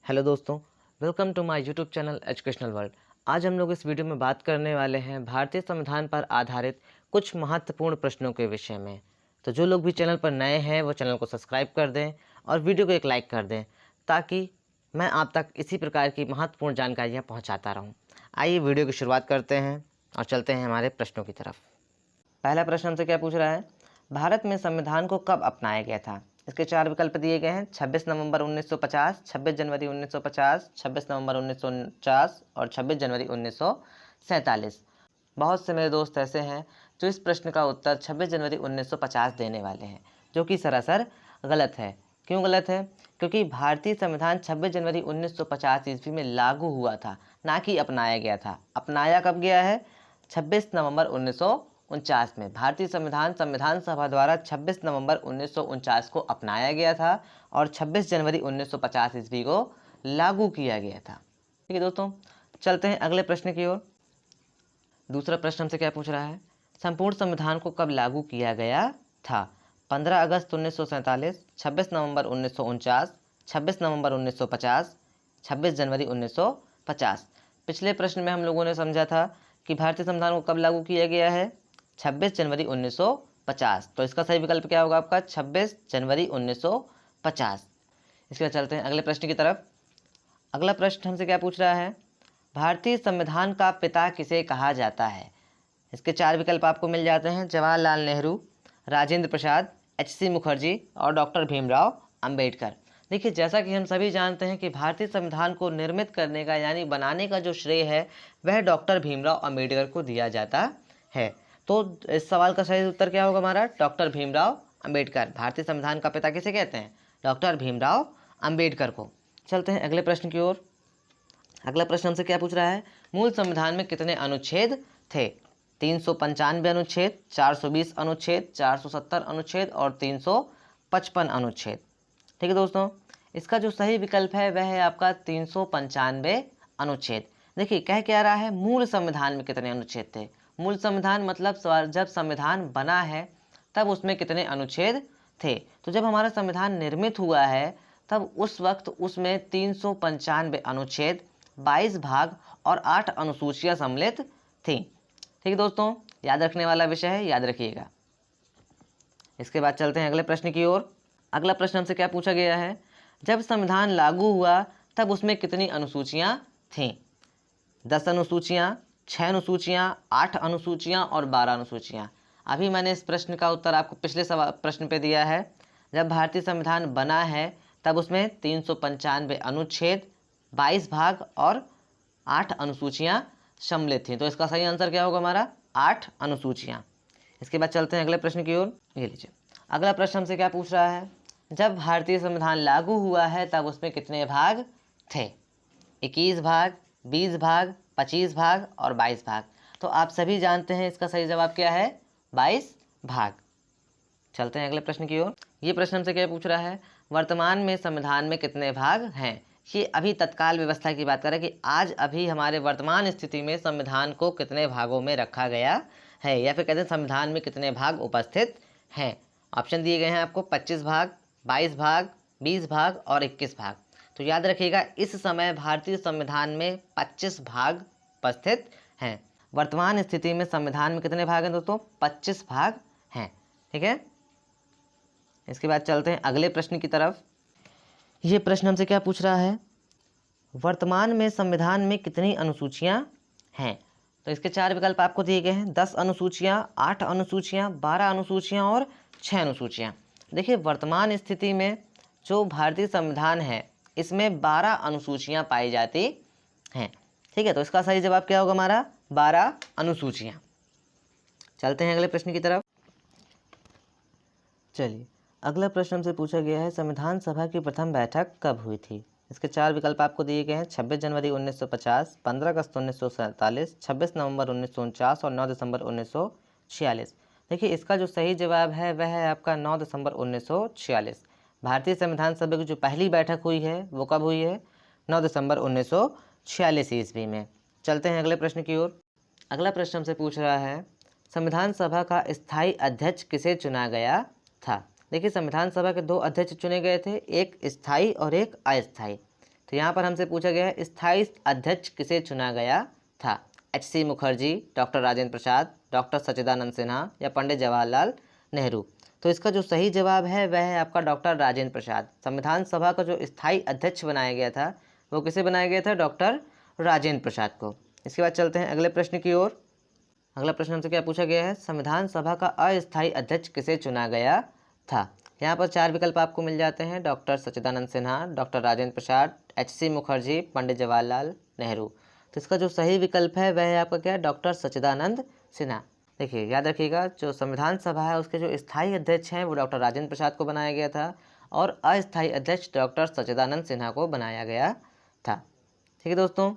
Hello दोस्तों, welcome to my YouTube channel Educational World. आज हम लोग इस वीडियो में बात करने वाले हैं भारतीय संविधान पर आधारित कुछ महत्वपूर्ण प्रश्नों के विषय में। तो जो लोग भी चैनल पर नए हैं वो चैनल को सब्सक्राइब कर दें और वीडियो को एक लाइक कर दें ताकि मैं आप तक इसी प्रकार की महत्वपूर्ण जानकारियाँ पहुँचाता रहूँ। आइए वीडियो की शुरुआत करते हैं और चलते हैं हमारे प्रश्नों की तरफ। पहला प्रश्न हमसे क्या पूछ रहा है, भारत में संविधान को कब अपनाया गया था? इसके चार विकल्प दिए गए हैं। 26 नवंबर 1950, 26 जनवरी 1950, 26 नवंबर 1949 और 26 जनवरी 1947। बहुत से मेरे दोस्त ऐसे हैं जो इस प्रश्न का उत्तर 26 जनवरी 1950 देने वाले हैं, जो कि सरासर गलत है। क्यों गलत है? क्योंकि भारतीय संविधान 26 जनवरी 1950 ईस्वी में लागू हुआ था, ना कि अपनाया गया था। अपनाया कब गया है? 26 नवंबर 1949 में भारतीय संविधान सभा द्वारा 26 नवंबर 1949 को अपनाया गया था और 26 जनवरी 1950 ईस्वी को लागू किया गया था। ठीक है दोस्तों, चलते हैं अगले प्रश्न की ओर। दूसरा प्रश्न हमसे क्या पूछ रहा है, संपूर्ण संविधान को कब लागू किया गया था? 15 अगस्त 1947, 26 नवंबर 1949, 26 नवंबर 1950, 26 जनवरी 1950। पिछले प्रश्न में हम लोगों ने समझा था कि भारतीय संविधान को कब लागू किया गया है? 26 जनवरी 1950। तो इसका सही विकल्प क्या होगा आपका? 26 जनवरी 1950। इसके बाद चलते हैं अगले प्रश्न की तरफ। अगला प्रश्न हमसे क्या पूछ रहा है, भारतीय संविधान का पिता किसे कहा जाता है? इसके चार विकल्प आपको मिल जाते हैं। जवाहरलाल नेहरू, राजेंद्र प्रसाद, एच.सी. मुखर्जी और डॉक्टर भीमराव अंबेडकर। देखिए, जैसा कि हम सभी जानते हैं कि भारतीय संविधान को निर्मित करने का यानी बनाने का जो श्रेय है वह डॉक्टर भीमराव अंबेडकर को दिया जाता है। तो इस सवाल का सही उत्तर क्या होगा हमारा? डॉक्टर भीमराव अंबेडकर। भारतीय संविधान का पिता किसे कहते हैं? डॉक्टर भीमराव अंबेडकर को। चलते हैं अगले प्रश्न की ओर। अगला प्रश्न हमसे क्या पूछ रहा है, मूल संविधान में कितने अनुच्छेद थे? 395 अनुच्छेद, 420 अनुच्छेद, 470 अनुच्छेद और 355 अनुच्छेद। ठीक है दोस्तों, इसका जो सही विकल्प है वह है आपका 395 अनुच्छेद। देखिए, कह क्या रहा है, मूल संविधान में कितने अनुच्छेद थे। मूल संविधान मतलब जब संविधान बना है तब उसमें कितने अनुच्छेद थे। तो जब हमारा संविधान निर्मित हुआ है तब उस वक्त उसमें 395 अनुच्छेद, 22 भाग और 8 अनुसूचियां सम्मिलित थी। ठीक है दोस्तों, याद रखने वाला विषय है, याद रखिएगा। इसके बाद चलते हैं अगले प्रश्न की ओर। अगला प्रश्न हमसे क्या पूछा गया है, जब संविधान लागू हुआ तब उसमें कितनी अनुसूचियां थीं? 10 अनुसूचियां, 6 अनुसूचियां, 8 अनुसूचियां और 12 अनुसूचियां। अभी मैंने इस प्रश्न का उत्तर आपको पिछले प्रश्न पे दिया है। जब भारतीय संविधान बना है तब उसमें 395 अनुच्छेद, 22 भाग और 8 अनुसूचियां सम्मिलित थीं। तो इसका सही आंसर क्या होगा हमारा? 8 अनुसूचियां। इसके बाद चलते हैं अगले प्रश्न की ओर। ये लीजिए, अगला प्रश्न हमसे क्या पूछ रहा है, जब भारतीय संविधान लागू हुआ है तब उसमें कितने भाग थे? 21 भाग, 20 भाग, 25 भाग और 22 भाग। तो आप सभी जानते हैं इसका सही जवाब क्या है? 22 भाग। चलते हैं अगले प्रश्न की ओर। ये प्रश्न हमसे क्या पूछ रहा है, वर्तमान में संविधान में कितने भाग हैं? ये अभी तत्काल व्यवस्था की बात करें कि आज अभी हमारे वर्तमान स्थिति में संविधान को कितने भागों में रखा गया है, या फिर कहते हैं संविधान में कितने भाग उपस्थित हैं। ऑप्शन दिए गए हैं आपको, 25 भाग, 22 भाग, 20 भाग और 21 भाग। तो याद रखिएगा, इस समय भारतीय संविधान में 25 भाग उपस्थित हैं। वर्तमान स्थिति में संविधान में कितने भाग हैं दोस्तों? 25 भाग हैं। ठीक है, इसके बाद चलते हैं अगले प्रश्न की तरफ। ये प्रश्न हमसे क्या पूछ रहा है, वर्तमान में संविधान में कितनी अनुसूचियां हैं? तो इसके चार विकल्प आपको दिए गए हैं। 10 अनुसूचियां, 8 अनुसूचियां, 12 अनुसूचियां और 6 अनुसूचियां। देखिए, वर्तमान स्थिति में जो भारतीय संविधान है इसमें 12 अनुसूचियां पाई जाती हैं। ठीक है, तो इसका सही जवाब क्या होगा हमारा? 12 अनुसूचियां। चलते हैं अगले प्रश्न की तरफ। चलिए, अगला प्रश्न हमसे पूछा गया है, संविधान सभा की प्रथम बैठक कब हुई थी? इसके चार विकल्प आपको दिए गए हैं। 26 जनवरी 1950, 15 अगस्त 1947, 26 नवंबर 1949 और 9 दिसंबर 1946। देखिए, इसका जो सही जवाब है वह है आपका 9 दिसंबर 1946। भारतीय संविधान सभा की जो पहली बैठक हुई है वो कब हुई है? 9 दिसंबर 1946 ईस्वी में। चलते हैं अगले प्रश्न की ओर। अगला प्रश्न हमसे पूछ रहा है, संविधान सभा का स्थायी अध्यक्ष किसे चुना गया था? देखिए, संविधान सभा के 2 अध्यक्ष चुने गए थे, एक स्थायी और एक अस्थायी। तो यहाँ पर हमसे पूछा गया है स्थायी अध्यक्ष किसे चुना गया था? H.C. Mukherjee, doctor Rajendra Prasad, doctor सच्चिदानंद सिन्हा या पंडित जवाहरलाल नेहरू। तो इसका जो सही जवाब है वह है आपका डॉक्टर राजेंद्र प्रसाद। संविधान सभा का जो स्थायी अध्यक्ष बनाया गया था वो किसे बनाया गया था? डॉक्टर राजेंद्र प्रसाद को। इसके बाद चलते हैं अगले प्रश्न की ओर। अगला प्रश्न हमसे क्या पूछा गया है? संविधान सभा का अस्थायी अध्यक्ष किसे चुना गया था? यहाँ पर 4 विकल्प आपको मिल जाते हैं, डॉक्टर सच्चिदानंद सिन्हा, डॉक्टर राजेंद्र प्रसाद, H.C. मुखर्जी, पंडित जवाहरलाल नेहरू। तो इसका जो सही विकल्प है वह है आपका क्या? डॉक्टर सच्चिदानंद सिन्हा। देखिए याद रखिएगा, जो संविधान सभा है उसके जो स्थायी अध्यक्ष हैं वो डॉक्टर राजेंद्र प्रसाद को बनाया गया था और अस्थायी अध्यक्ष डॉक्टर सच्चिदानंद सिन्हा को बनाया गया था। ठीक है दोस्तों,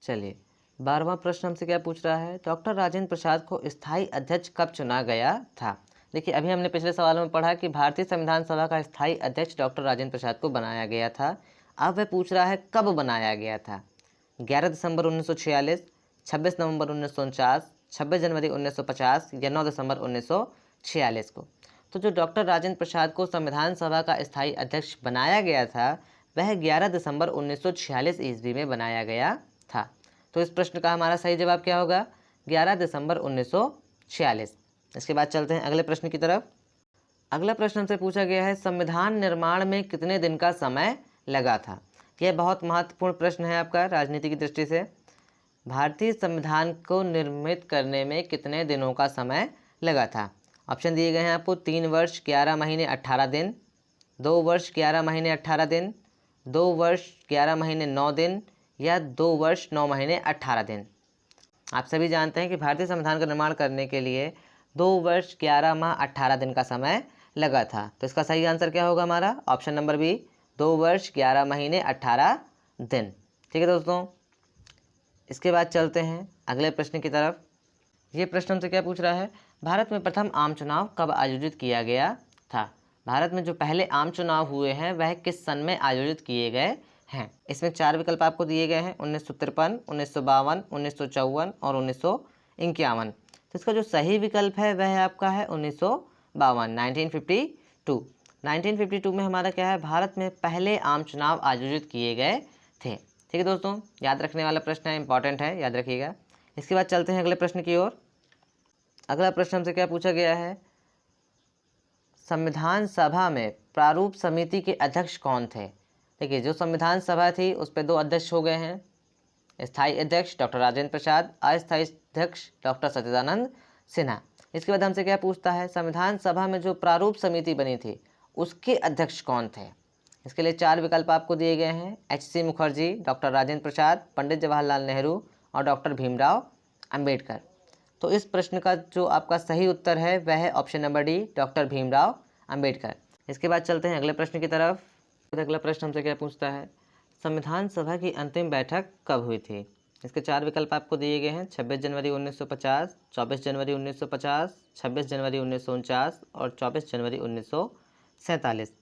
चलिए 12वां प्रश्न हमसे क्या पूछ रहा है? डॉक्टर राजेंद्र प्रसाद को स्थायी अध्यक्ष कब चुना गया था? देखिए अभी हमने पिछले सवाल में पढ़ा कि भारतीय संविधान सभा का स्थायी अध्यक्ष डॉक्टर राजेंद्र प्रसाद को बनाया गया था। अब वह पूछ रहा है कब बनाया गया था? 11 दिसंबर 1946, 26 नवंबर 1949, 26 जनवरी 1950 या 9 दिसंबर 1946 को। तो जो डॉक्टर राजेंद्र प्रसाद को संविधान सभा का स्थायी अध्यक्ष बनाया गया था वह 11 दिसंबर 1946 ईस्वी में बनाया गया था। तो इस प्रश्न का हमारा सही जवाब क्या होगा? 11 दिसंबर 1946। इसके बाद चलते हैं अगले प्रश्न की तरफ। अगला प्रश्न हमसे पूछा गया है संविधान निर्माण में कितने दिन का समय लगा था? यह बहुत महत्वपूर्ण प्रश्न है आपका राजनीति की दृष्टि से। भारतीय संविधान को निर्मित करने में कितने दिनों का समय लगा था? ऑप्शन दिए गए हैं आपको 3 वर्ष 11 महीने 18 दिन, 2 वर्ष 11 महीने 18 दिन, 2 वर्ष 11 महीने 9 दिन या 2 वर्ष 9 महीने 18 दिन। आप सभी जानते हैं कि भारतीय संविधान का निर्माण करने के लिए 2 वर्ष 11 माह 18 दिन का समय लगा था। तो इसका सही आंसर क्या होगा हमारा? ऑप्शन नंबर बी, 2 वर्ष 11 महीने 18 दिन। ठीक है दोस्तों, इसके बाद चलते हैं अगले प्रश्न की तरफ। ये प्रश्न हमसे क्या पूछ रहा है? भारत में प्रथम आम चुनाव कब आयोजित किया गया था? भारत में जो पहले आम चुनाव हुए हैं वह किस सन में आयोजित किए गए हैं? इसमें 4 विकल्प आपको दिए गए हैं, 1953, 1952, 1954 और 1951। तो इसका जो सही विकल्प है वह है आपका है 1952, 1952। 1952 में हमारा क्या है? भारत में पहले आम चुनाव आयोजित किए गए थे। ठीक है दोस्तों, याद रखने वाला प्रश्न है, इंपॉर्टेंट है, याद रखिएगा। इसके बाद चलते हैं अगले प्रश्न की ओर। अगला प्रश्न हमसे क्या पूछा गया है? संविधान सभा में प्रारूप समिति के अध्यक्ष कौन थे? देखिए जो संविधान सभा थी उस पर 2 अध्यक्ष हो गए हैं, स्थायी अध्यक्ष डॉक्टर राजेंद्र प्रसाद, अस्थायी अध्यक्ष डॉक्टर सच्चिदानंद सिन्हा। इसके बाद हमसे क्या पूछता है? संविधान सभा में जो प्रारूप समिति बनी थी उसके अध्यक्ष कौन थे? इसके लिए 4 विकल्प आपको दिए गए हैं, H.C. मुखर्जी, डॉक्टर राजेंद्र प्रसाद, पंडित जवाहरलाल नेहरू और डॉक्टर भीमराव अंबेडकर। तो इस प्रश्न का जो आपका सही उत्तर है वह है option number D, doctor Bhimrao Ambedkar. इसके बाद चलते हैं अगले प्रश्न की तरफ। अगला प्रश्न हमसे क्या पूछता है? संविधान सभा की अंतिम बैठक कब हुई थी? इसके 4 विकल्प आपको दिए गए हैं, 26 जनवरी 1950, 24 जनवरी 1950, 26 जनवरी 1949 और 24 जनवरी 1947।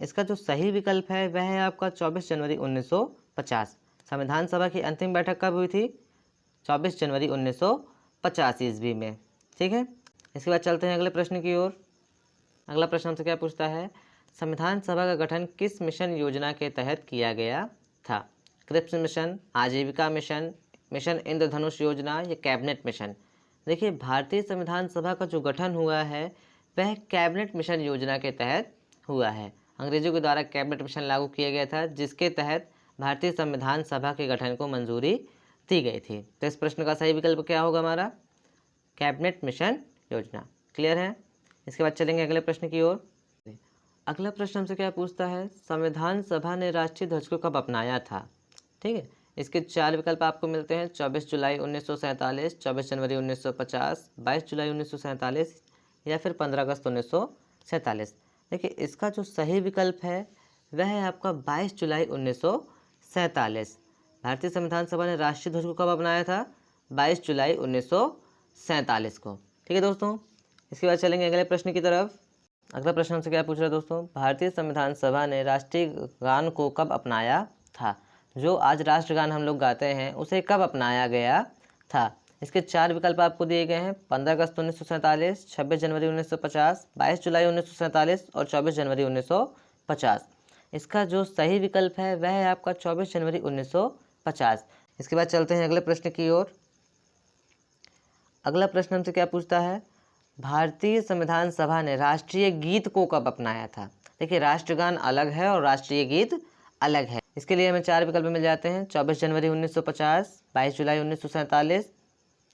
इसका जो सही विकल्प है वह है आपका 24 जनवरी 1950। संविधान सभा की अंतिम बैठक कब हुई थी? 24 जनवरी 1950 ईस्वी में। ठीक है, इसके बाद चलते हैं अगले प्रश्न की ओर। अगला प्रश्न हमसे क्या पूछता है? संविधान सभा का गठन किस मिशन योजना के तहत किया गया था? क्रिप्स मिशन, आजीविका मिशन, मिशन इंद्रधनुष योजना या कैबिनेट मिशन। देखिए भारतीय संविधान सभा का जो गठन हुआ है वह कैबिनेट मिशन योजना के तहत हुआ है। अंग्रेजों के द्वारा कैबिनेट मिशन लागू किया गया था जिसके तहत भारतीय संविधान सभा के गठन को मंजूरी दी गई थी। तो इस प्रश्न का सही विकल्प क्या होगा हमारा? कैबिनेट मिशन योजना। क्लियर है? इसके बाद चलेंगे अगले प्रश्न की ओर। अगला प्रश्न हमसे क्या पूछता है? संविधान सभा ने राष्ट्रीय ध्वज को कब अपनाया था? ठीक है, इसके 4 विकल्प आपको मिलते हैं, 24 जुलाई 1947, 24 जनवरी 1950, 22 जुलाई 1947 या फिर 15 अगस्त 1947। देखिए इसका जो सही विकल्प है वह है आपका 22 जुलाई 1947। भारतीय संविधान सभा ने राष्ट्रीय ध्वज को कब अपनाया था? 22 जुलाई 1947 को। ठीक है दोस्तों, इसके बाद चलेंगे अगले प्रश्न की तरफ। अगला प्रश्न हमसे क्या पूछ रहा है दोस्तों? भारतीय संविधान सभा ने राष्ट्रीय गान को कब अपनाया था? जो आज राष्ट्रगान हम लोग गाते हैं उसे कब अपनाया गया था? इसके 4 विकल्प आपको दिए गए हैं, 15 अगस्त 1947, 26 जनवरी 1950, 22 जुलाई 1947 और 24 जनवरी 1950। इसका जो सही विकल्प है वह है आपका 24 जनवरी 1950। इसके बाद चलते हैं अगले प्रश्न की ओर। अगला प्रश्न हमसे क्या पूछता है, भारतीय संविधान सभा ने राष्ट्रीय गीत को कब अपनाया था। देखिए राष्ट्रगान अलग है और राष्ट्रीय गीत अलग है। इसके लिए हमें 4 विकल्प मिल जाते हैं, 24 जनवरी 1950, 22 जुलाई 1947,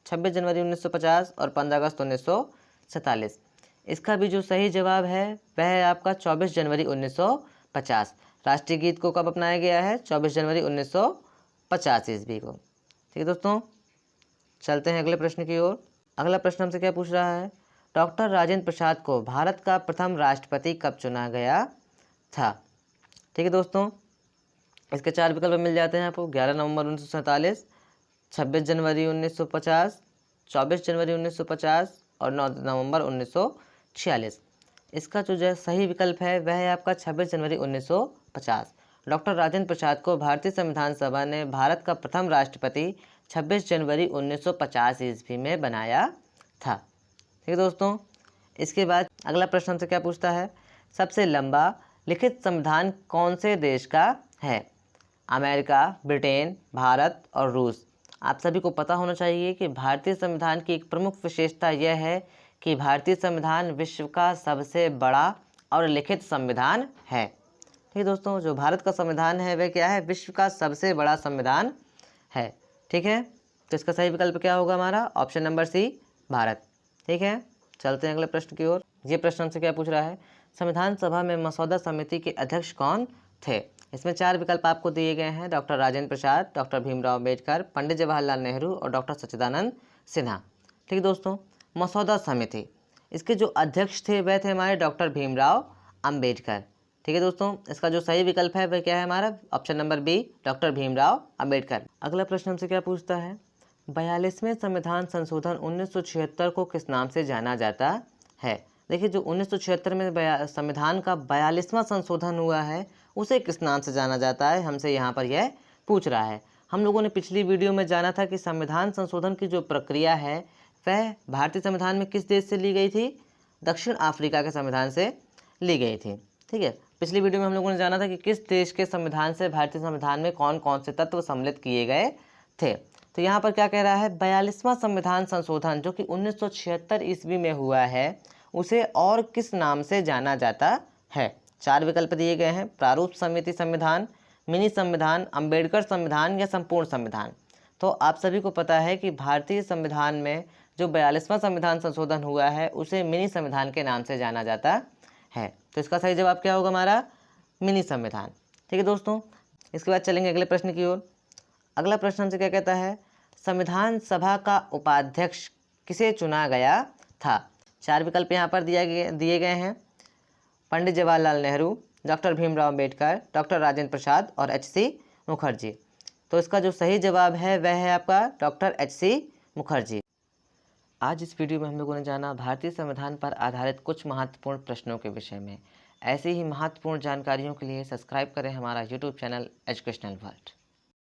26 जनवरी 1950 और 15 अगस्त 1947। इसका भी जो सही जवाब है वह है आपका 24 जनवरी 1950। राष्ट्रीय गीत को कब अपनाया गया है, 24 जनवरी 1950 ईस्वी को। ठीक है दोस्तों, चलते हैं अगले प्रश्न की ओर। अगला प्रश्न हमसे क्या पूछ रहा है, डॉक्टर राजेंद्र प्रसाद को भारत का प्रथम राष्ट्रपति कब चुना गया था। ठीक है दोस्तों, इसके 4 विकल्प मिल जाते हैं आपको, 11 नवंबर 1947, 26 जनवरी 1950, 24 जनवरी 1950 और 9 नवंबर 1946। इसका जो सही विकल्प है वह है आपका 26 जनवरी 1950। डॉक्टर राजेंद्र प्रसाद को भारतीय संविधान सभा ने भारत का प्रथम राष्ट्रपति 26 जनवरी 1950 ईस्वी में बनाया था। ठीक है दोस्तों, इसके बाद अगला प्रश्न हमसे क्या पूछता है, सबसे लंबा लिखित संविधान कौन से देश का है। अमेरिका, ब्रिटेन, भारत और रूस। आप सभी को पता होना चाहिए कि भारतीय संविधान की एक प्रमुख विशेषता यह है कि भारतीय संविधान विश्व का सबसे बड़ा और लिखित संविधान है। ठीक है दोस्तों, जो भारत का संविधान है वह क्या है, विश्व का सबसे बड़ा संविधान है। ठीक है, तो इसका सही विकल्प क्या होगा हमारा, ऑप्शन नंबर सी, भारत। ठीक है, चलते हैं अगले प्रश्न की ओर। ये प्रश्न हमसे क्या पूछ रहा है, संविधान सभा में मसौदा समिति के अध्यक्ष कौन थे। इसमें 4 विकल्प आपको दिए गए हैं, डॉक्टर राजेंद्र प्रसाद, डॉक्टर भीमराव अम्बेडकर, पंडित जवाहरलाल नेहरू और डॉक्टर सच्चिदानंद सिन्हा। ठीक है दोस्तों, मसौदा समिति इसके जो अध्यक्ष थे वह थे हमारे डॉक्टर भीमराव अम्बेडकर। ठीक है दोस्तों, इसका जो सही विकल्प है वह क्या है हमारा, option number B, doctor Bhimrao Ambedkar. अगला प्रश्न हमसे क्या पूछता है, 42वें संविधान संशोधन 1976 को किस नाम से जाना जाता है। देखिए जो 1976 में संविधान का 42वां संशोधन हुआ है उसे किस नाम से जाना जाता है, हमसे यहाँ पर यह पूछ रहा है। हम लोगों ने पिछली वीडियो में जाना था कि संविधान संशोधन की जो प्रक्रिया है वह भारतीय संविधान में किस देश से ली गई थी, दक्षिण अफ्रीका के संविधान से ली गई थी। ठीक है, पिछली वीडियो में हम लोगों ने जाना था कि किस देश के संविधान से भारतीय संविधान में कौन कौन से तत्व सम्मिलित किए गए थे। तो यहाँ पर क्या कह रहा है, 42वां संविधान संशोधन जो कि 1976 ईस्वी में हुआ है उसे और किस नाम से जाना जाता है। 4 विकल्प दिए गए हैं, प्रारूप समिति संविधान, मिनी संविधान, अंबेडकर संविधान या संपूर्ण संविधान। तो आप सभी को पता है कि भारतीय संविधान में जो 42वां संविधान संशोधन हुआ है उसे मिनी संविधान के नाम से जाना जाता है। तो इसका सही जवाब क्या होगा हमारा, मिनी संविधान। ठीक है दोस्तों, इसके बाद चलेंगे अगले प्रश्न की ओर। अगला प्रश्न हमसे क्या कहता है, संविधान सभा का उपाध्यक्ष किसे चुना गया था। 4 विकल्प यहाँ पर दिए गए हैं, पंडित जवाहरलाल नेहरू, डॉक्टर भीमराव अम्बेडकर, डॉक्टर राजेंद्र प्रसाद और एच.सी. मुखर्जी। तो इसका जो सही जवाब है वह है आपका डॉक्टर एच.सी. मुखर्जी। आज इस वीडियो में हम लोगों ने जाना भारतीय संविधान पर आधारित कुछ महत्वपूर्ण प्रश्नों के विषय में। ऐसी ही महत्वपूर्ण जानकारियों के लिए सब्सक्राइब करें हमारा यूट्यूब चैनल एजुकेशनल वर्ल्ड।